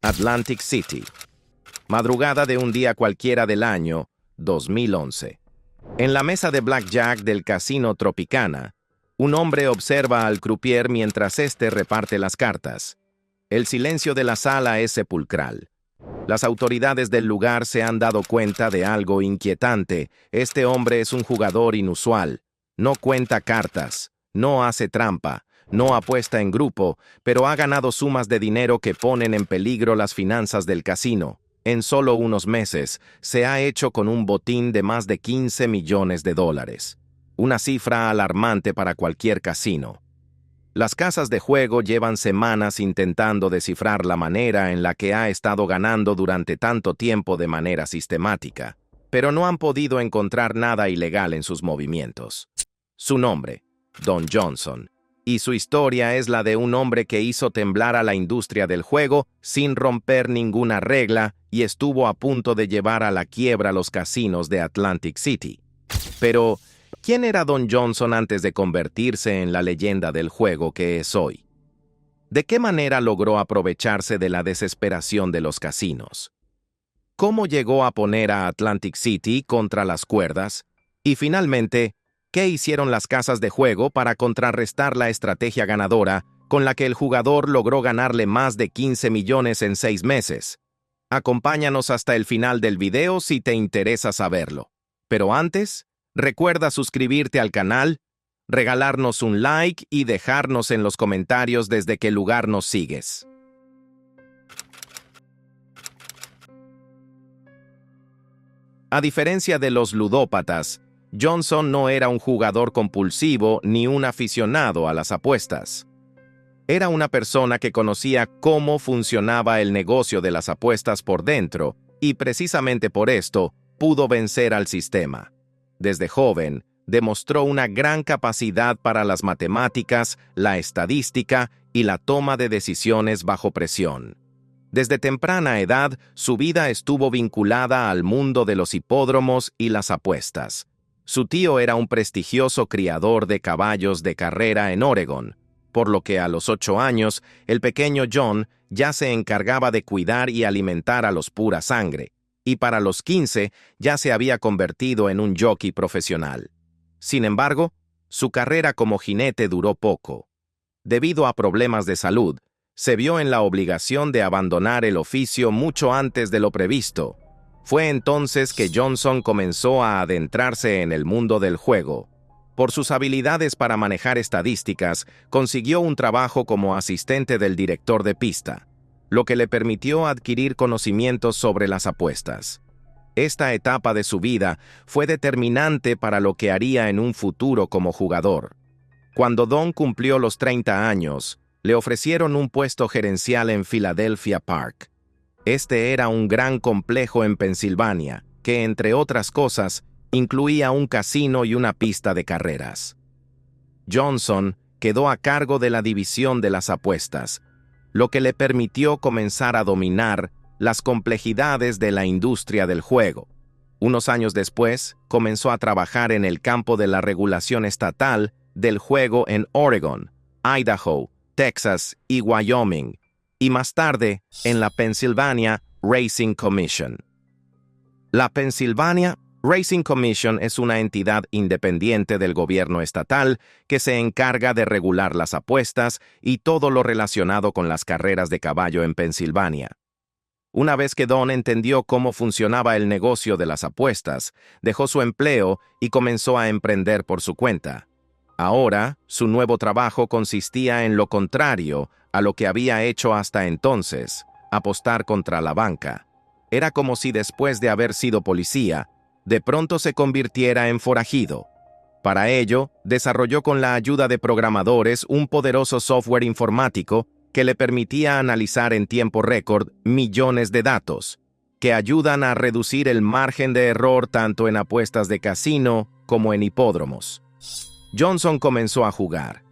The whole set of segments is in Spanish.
Atlantic City. Madrugada de un día cualquiera del año 2011. En la mesa de blackjack del casino Tropicana, un hombre observa al croupier mientras éste reparte las cartas. El silencio de la sala es sepulcral. Las autoridades del lugar se han dado cuenta de algo inquietante. Este hombre es un jugador inusual. No cuenta cartas, no hace trampa, no apuesta en grupo, pero ha ganado sumas de dinero que ponen en peligro las finanzas del casino. En solo unos meses, se ha hecho con un botín de más de 15 millones de dólares. Una cifra alarmante para cualquier casino. Las casas de juego llevan semanas intentando descifrar la manera en la que ha estado ganando durante tanto tiempo de manera sistemática, pero no han podido encontrar nada ilegal en sus movimientos. Su nombre, Don Johnson, y su historia es la de un hombre que hizo temblar a la industria del juego sin romper ninguna regla y estuvo a punto de llevar a la quiebra los casinos de Atlantic City. Pero, ¿quién era Don Johnson antes de convertirse en la leyenda del juego que es hoy? ¿De qué manera logró aprovecharse de la desesperación de los casinos? ¿Cómo llegó a poner a Atlantic City contra las cuerdas? Y finalmente, ¿qué hicieron las casas de juego para contrarrestar la estrategia ganadora con la que el jugador logró ganarle más de 15 millones en 6 meses? Acompáñanos hasta el final del video si te interesa saberlo. Pero antes, recuerda suscribirte al canal, regalarnos un like y dejarnos en los comentarios desde qué lugar nos sigues. A diferencia de los ludópatas, Johnson no era un jugador compulsivo ni un aficionado a las apuestas. Era una persona que conocía cómo funcionaba el negocio de las apuestas por dentro y precisamente por esto pudo vencer al sistema. Desde joven, demostró una gran capacidad para las matemáticas, la estadística y la toma de decisiones bajo presión. Desde temprana edad, su vida estuvo vinculada al mundo de los hipódromos y las apuestas. Su tío era un prestigioso criador de caballos de carrera en Oregon, por lo que a los 8 años, el pequeño John ya se encargaba de cuidar y alimentar a los pura sangre, y para los 15 ya se había convertido en un jockey profesional. Sin embargo, su carrera como jinete duró poco. Debido a problemas de salud, se vio en la obligación de abandonar el oficio mucho antes de lo previsto. Fue entonces que Johnson comenzó a adentrarse en el mundo del juego. Por sus habilidades para manejar estadísticas, consiguió un trabajo como asistente del director de pista, lo que le permitió adquirir conocimientos sobre las apuestas. Esta etapa de su vida fue determinante para lo que haría en un futuro como jugador. Cuando Don cumplió los 30 años, le ofrecieron un puesto gerencial en Philadelphia Park. Este era un gran complejo en Pensilvania, que, entre otras cosas, incluía un casino y una pista de carreras. Johnson quedó a cargo de la división de las apuestas, lo que le permitió comenzar a dominar las complejidades de la industria del juego. Unos años después, comenzó a trabajar en el campo de la regulación estatal del juego en Oregon, Idaho, Texas y Wyoming, y más tarde en la Pennsylvania Racing Commission. La Pennsylvania Racing Commission es una entidad independiente del gobierno estatal que se encarga de regular las apuestas y todo lo relacionado con las carreras de caballo en Pensilvania. Una vez que Don entendió cómo funcionaba el negocio de las apuestas, dejó su empleo y comenzó a emprender por su cuenta. Ahora, su nuevo trabajo consistía en lo contrario a lo que había hecho hasta entonces, apostar contra la banca. Era como si después de haber sido policía, de pronto se convirtiera en forajido. Para ello, desarrolló con la ayuda de programadores un poderoso software informático que le permitía analizar en tiempo récord millones de datos, que ayudan a reducir el margen de error tanto en apuestas de casino como en hipódromos. Johnson comenzó a jugar.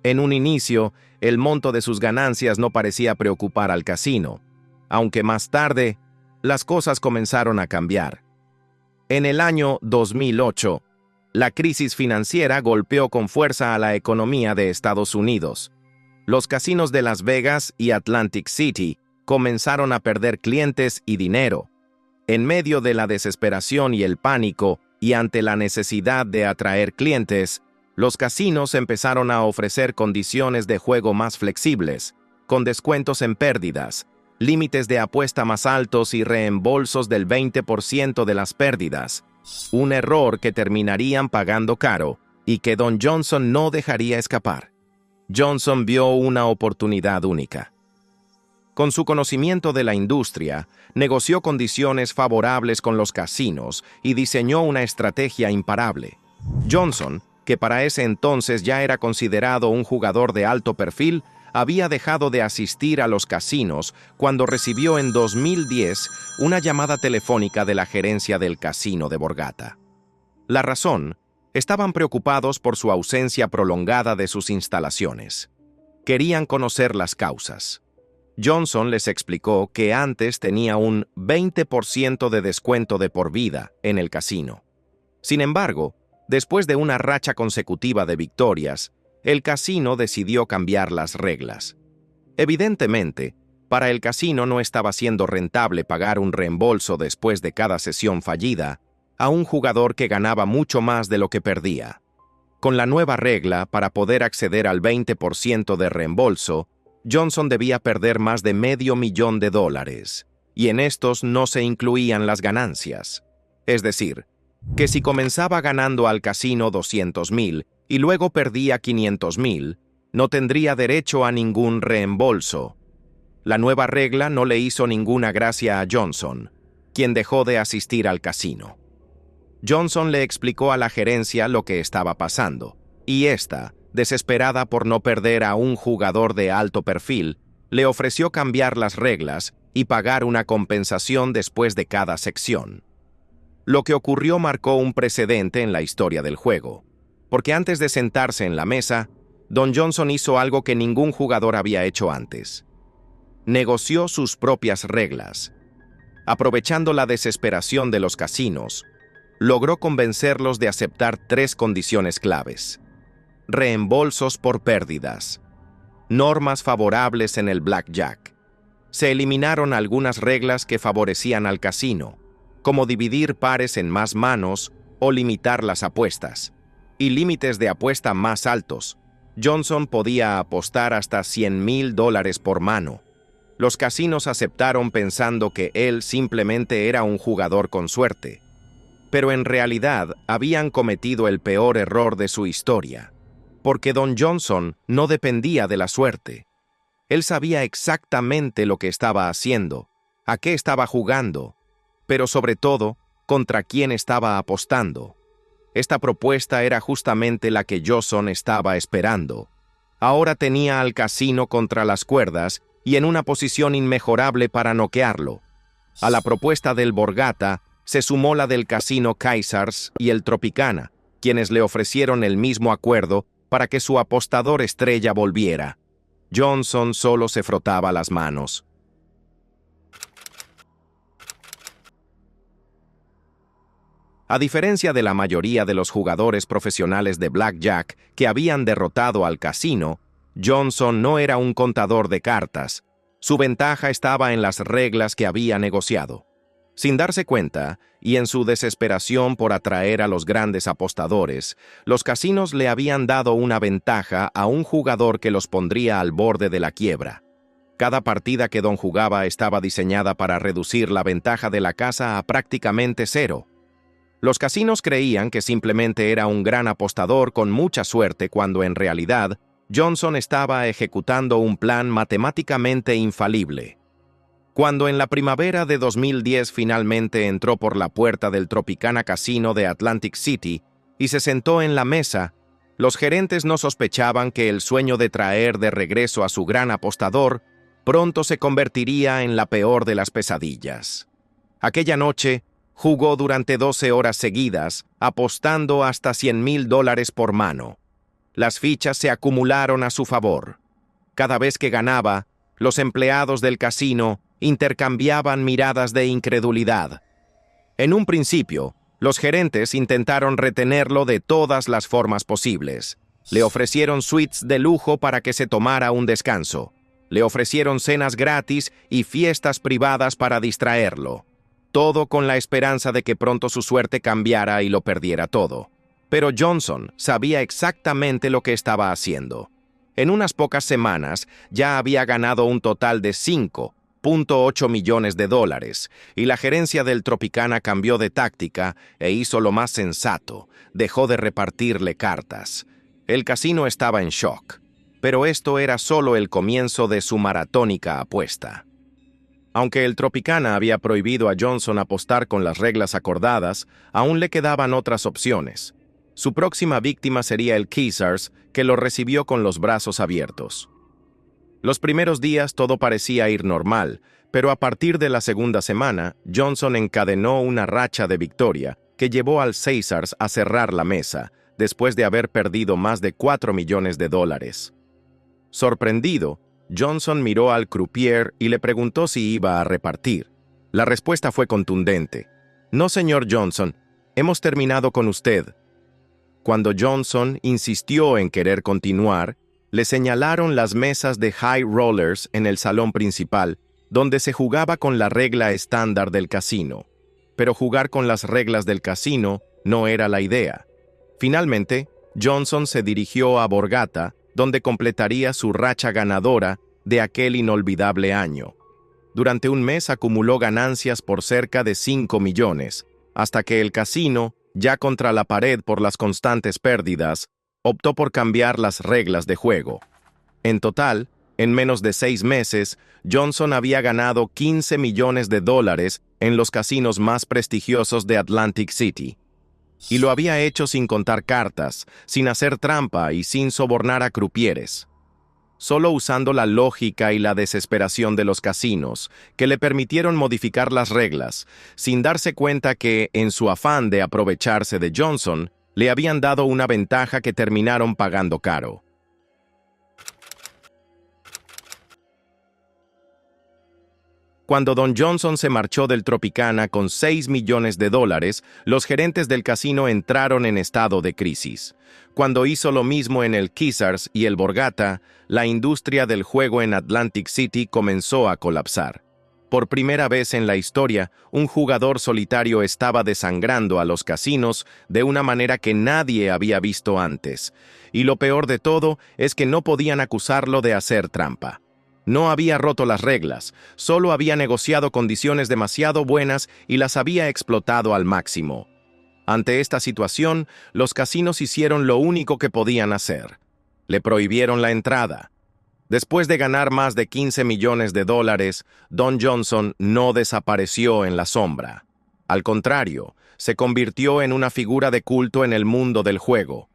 En un inicio, el monto de sus ganancias no parecía preocupar al casino, aunque más tarde, las cosas comenzaron a cambiar. En el año 2008, la crisis financiera golpeó con fuerza a la economía de Estados Unidos. Los casinos de Las Vegas y Atlantic City comenzaron a perder clientes y dinero. En medio de la desesperación y el pánico, y ante la necesidad de atraer clientes, los casinos empezaron a ofrecer condiciones de juego más flexibles, con descuentos en pérdidas, límites de apuesta más altos y reembolsos del 20% de las pérdidas, un error que terminarían pagando caro y que Don Johnson no dejaría escapar. Johnson vio una oportunidad única. Con su conocimiento de la industria, negoció condiciones favorables con los casinos y diseñó una estrategia imparable. Johnson, que para ese entonces ya era considerado un jugador de alto perfil, había dejado de asistir a los casinos cuando recibió en 2010 una llamada telefónica de la gerencia del casino de Borgata. La razón: estaban preocupados por su ausencia prolongada de sus instalaciones. Querían conocer las causas. Johnson les explicó que antes tenía un 20% de descuento de por vida en el casino. Sin embargo, después de una racha consecutiva de victorias, el casino decidió cambiar las reglas. Evidentemente, para el casino no estaba siendo rentable pagar un reembolso después de cada sesión fallida a un jugador que ganaba mucho más de lo que perdía. Con la nueva regla, para poder acceder al 20% de reembolso, Johnson debía perder más de $500,000, y en estos no se incluían las ganancias. Es decir, que si comenzaba ganando al casino $200,000 y luego perdía $500,000, no tendría derecho a ningún reembolso. La nueva regla no le hizo ninguna gracia a Johnson, quien dejó de asistir al casino. Johnson le explicó a la gerencia lo que estaba pasando, y ésta, desesperada por no perder a un jugador de alto perfil, le ofreció cambiar las reglas y pagar una compensación después de cada sección. Lo que ocurrió marcó un precedente en la historia del juego, porque antes de sentarse en la mesa, Don Johnson hizo algo que ningún jugador había hecho antes. Negoció sus propias reglas. Aprovechando la desesperación de los casinos, logró convencerlos de aceptar 3 condiciones claves: reembolsos por pérdidas, normas favorables en el blackjack. Se eliminaron algunas reglas que favorecían al casino, como dividir pares en más manos o limitar las apuestas, y límites de apuesta más altos. Johnson podía apostar hasta $100,000 por mano. Los casinos aceptaron pensando que él simplemente era un jugador con suerte, pero en realidad habían cometido el peor error de su historia, porque Don Johnson no dependía de la suerte. Él sabía exactamente lo que estaba haciendo, a qué estaba jugando, pero sobre todo, contra quién estaba apostando. Esta propuesta era justamente la que Johnson estaba esperando. Ahora tenía al casino contra las cuerdas y en una posición inmejorable para noquearlo. A la propuesta del Borgata se sumó la del casino Caesars y el Tropicana, quienes le ofrecieron el mismo acuerdo para que su apostador estrella volviera. Johnson solo se frotaba las manos. A diferencia de la mayoría de los jugadores profesionales de blackjack que habían derrotado al casino, Johnson no era un contador de cartas. Su ventaja estaba en las reglas que había negociado. Sin darse cuenta, y en su desesperación por atraer a los grandes apostadores, los casinos le habían dado una ventaja a un jugador que los pondría al borde de la quiebra. Cada partida que Don jugaba estaba diseñada para reducir la ventaja de la casa a prácticamente cero. Los casinos creían que simplemente era un gran apostador con mucha suerte cuando en realidad Johnson estaba ejecutando un plan matemáticamente infalible. Cuando en la primavera de 2010 finalmente entró por la puerta del Tropicana Casino de Atlantic City y se sentó en la mesa, los gerentes no sospechaban que el sueño de traer de regreso a su gran apostador pronto se convertiría en la peor de las pesadillas. Aquella noche, jugó durante 12 horas seguidas, apostando hasta $100,000 por mano. Las fichas se acumularon a su favor. Cada vez que ganaba, los empleados del casino intercambiaban miradas de incredulidad. En un principio, los gerentes intentaron retenerlo de todas las formas posibles. Le ofrecieron suites de lujo para que se tomara un descanso. Le ofrecieron cenas gratis y fiestas privadas para distraerlo. Todo con la esperanza de que pronto su suerte cambiara y lo perdiera todo. Pero Johnson sabía exactamente lo que estaba haciendo. En unas pocas semanas ya había ganado un total de $5.8 millones y la gerencia del Tropicana cambió de táctica e hizo lo más sensato: dejó de repartirle cartas. El casino estaba en shock, pero esto era solo el comienzo de su maratónica apuesta. Aunque el Tropicana había prohibido a Johnson apostar con las reglas acordadas, aún le quedaban otras opciones. Su próxima víctima sería el Caesars, que lo recibió con los brazos abiertos. Los primeros días todo parecía ir normal, pero a partir de la segunda semana, Johnson encadenó una racha de victoria que llevó al Caesars a cerrar la mesa, después de haber perdido más de $4 millones. Sorprendido, Johnson miró al croupier y le preguntó si iba a repartir. La respuesta fue contundente: «No, señor Johnson, hemos terminado con usted». Cuando Johnson insistió en querer continuar, le señalaron las mesas de high rollers en el salón principal, donde se jugaba con la regla estándar del casino. Pero jugar con las reglas del casino no era la idea. Finalmente, Johnson se dirigió a Borgata, donde completaría su racha ganadora de aquel inolvidable año. Durante un mes acumuló ganancias por cerca de $5 millones, hasta que el casino, ya contra la pared por las constantes pérdidas, optó por cambiar las reglas de juego. En total, en menos de 6 meses, Johnson había ganado $15 millones en los casinos más prestigiosos de Atlantic City. Y lo había hecho sin contar cartas, sin hacer trampa y sin sobornar a croupieres. Solo usando la lógica y la desesperación de los casinos, que le permitieron modificar las reglas, sin darse cuenta que, en su afán de aprovecharse de Johnson, le habían dado una ventaja que terminaron pagando caro. Cuando Don Johnson se marchó del Tropicana con $6 millones, los gerentes del casino entraron en estado de crisis. Cuando hizo lo mismo en el Caesars y el Borgata, la industria del juego en Atlantic City comenzó a colapsar. Por primera vez en la historia, un jugador solitario estaba desangrando a los casinos de una manera que nadie había visto antes. Y lo peor de todo es que no podían acusarlo de hacer trampa. No había roto las reglas, solo había negociado condiciones demasiado buenas y las había explotado al máximo. Ante esta situación, los casinos hicieron lo único que podían hacer: le prohibieron la entrada. Después de ganar más de $15 millones, Don Johnson no desapareció en la sombra. Al contrario, se convirtió en una figura de culto en el mundo del juego.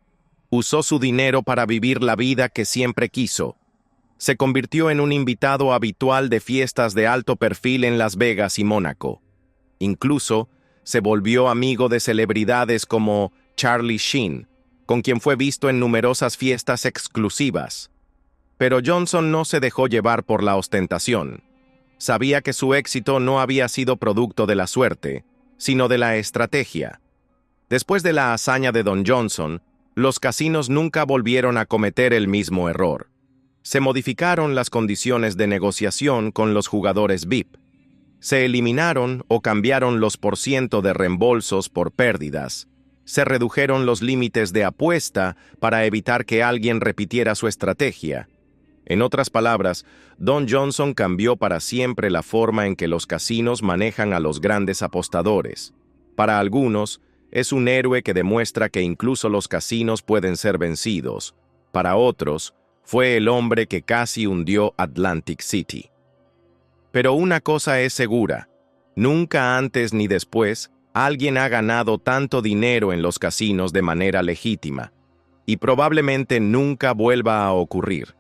Usó su dinero para vivir la vida que siempre quiso. Se convirtió en un invitado habitual de fiestas de alto perfil en Las Vegas y Mónaco. Incluso, se volvió amigo de celebridades como Charlie Sheen, con quien fue visto en numerosas fiestas exclusivas. Pero Johnson no se dejó llevar por la ostentación. Sabía que su éxito no había sido producto de la suerte, sino de la estrategia. Después de la hazaña de Don Johnson, los casinos nunca volvieron a cometer el mismo error. Se modificaron las condiciones de negociación con los jugadores VIP. Se eliminaron o cambiaron los % de reembolsos por pérdidas. Se redujeron los límites de apuesta para evitar que alguien repitiera su estrategia. En otras palabras, Don Johnson cambió para siempre la forma en que los casinos manejan a los grandes apostadores. Para algunos, es un héroe que demuestra que incluso los casinos pueden ser vencidos. Para otros, fue el hombre que casi hundió Atlantic City. Pero una cosa es segura: nunca antes ni después alguien ha ganado tanto dinero en los casinos de manera legítima, y probablemente nunca vuelva a ocurrir.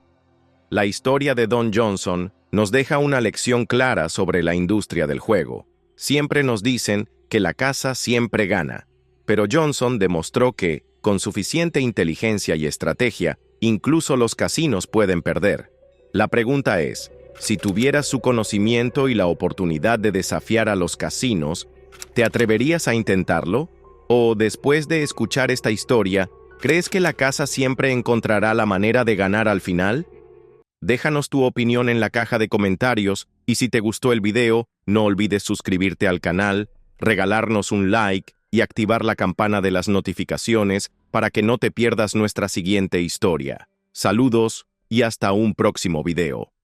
La historia de Don Johnson nos deja una lección clara sobre la industria del juego. Siempre nos dicen que la casa siempre gana, pero Johnson demostró que, con suficiente inteligencia y estrategia, incluso los casinos pueden perder. La pregunta es: si tuvieras su conocimiento y la oportunidad de desafiar a los casinos, ¿te atreverías a intentarlo? ¿O después de escuchar esta historia, crees que la casa siempre encontrará la manera de ganar al final? Déjanos tu opinión en la caja de comentarios y si te gustó el video, no olvides suscribirte al canal, regalarnos un like y activar la campana de las notificaciones para que no te pierdas nuestra siguiente historia. Saludos y hasta un próximo video.